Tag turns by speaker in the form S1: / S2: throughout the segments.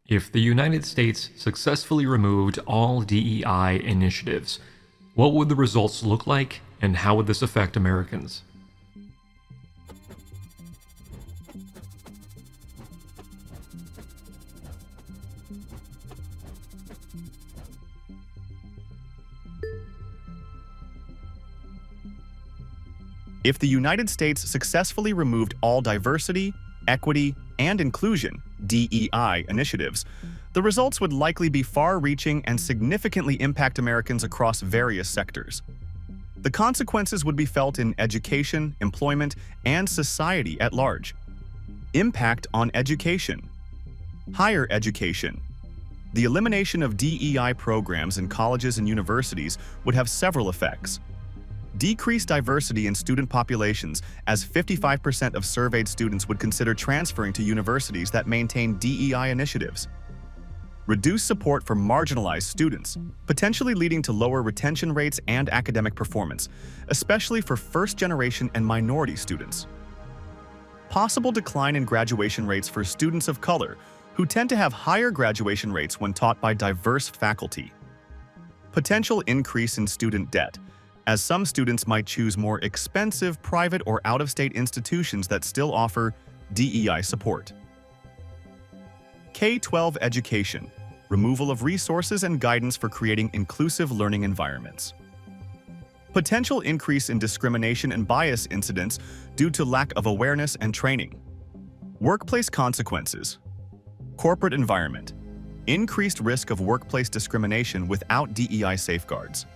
S1: If the United States successfully removed all DEI initiatives, what would the results look like and how would this affect Americans?
S2: If the United States successfully removed all diversity, equity, and inclusion (DEI) initiatives, the results would likely be far-reaching and significantly impact Americans across various sectors. The consequences would be felt in education, employment, and society at large. Impact on education. Higher education. The elimination of DEI programs in colleges and universities would have several effects. Decrease diversity in student populations, as 55% of surveyed students would consider transferring to universities that maintain DEI initiatives. Reduce support for marginalized students, potentially leading to lower retention rates and academic performance, especially for first-generation and minority students. Possible decline in graduation rates for students of color, who tend to have higher graduation rates when taught by diverse faculty. Potential increase in student debt, as some students might choose more expensive private or out-of-state institutions that still offer DEI support. K-12 education, removal of resources and guidance for creating inclusive learning environments. Potential increase in discrimination and bias incidents due to lack of awareness and training. Workplace consequences. Corporate environment. Increased risk of workplace discrimination without DEI safeguards.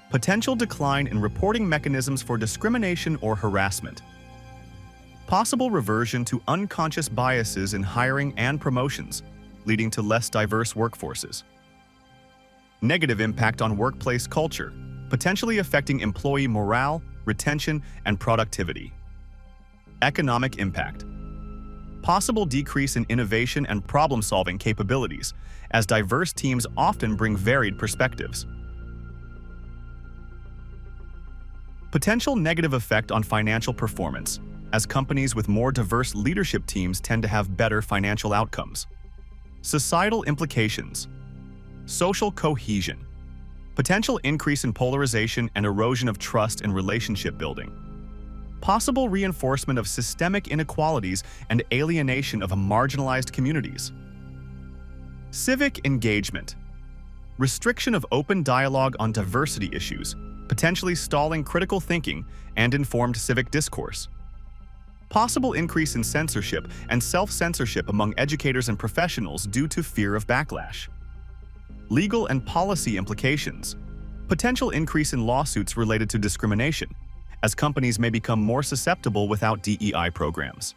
S2: Potential decline in reporting mechanisms for discrimination or harassment. Possible reversion to unconscious biases in hiring and promotions, leading to less diverse workforces. Negative impact on workplace culture, potentially affecting employee morale, retention, and productivity. Economic impact. Possible decrease in innovation and problem-solving capabilities, as diverse teams often bring varied perspectives. Potential negative effect on financial performance, as companies with more diverse leadership teams tend to have better financial outcomes. Societal implications. Social cohesion. Potential increase in polarization and erosion of trust in relationship building. Possible reinforcement of systemic inequalities and alienation of marginalized communities. Civic engagement. Restriction of open dialogue on diversity issues, potentially stalling critical thinking and informed civic discourse. Possible increase in censorship and self-censorship among educators and professionals due to fear of backlash. Legal and policy implications. Potential increase in lawsuits related to discrimination, as companies may become more susceptible without DEI programs.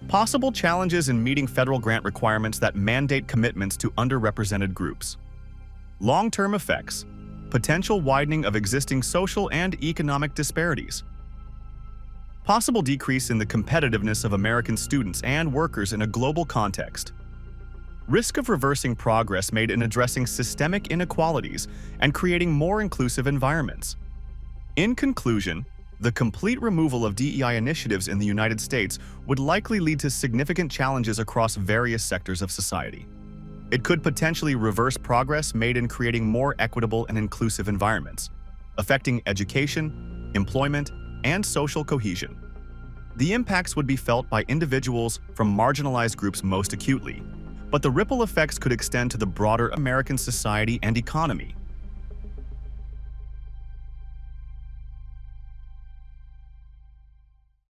S2: Possible challenges in meeting federal grant requirements that mandate commitments to underrepresented groups. Long-term effects. Potential widening of existing social and economic disparities. Possible decrease in the competitiveness of American students and workers in a global context. Risk of reversing progress made in addressing systemic inequalities and creating more inclusive environments. In conclusion, the complete removal of DEI initiatives in the United States would likely lead to significant challenges across various sectors of society. It could potentially reverse progress made in creating more equitable and inclusive environments, affecting education, employment, and social cohesion. The impacts would be felt by individuals from marginalized groups most acutely, but the ripple effects could extend to the broader American society and economy.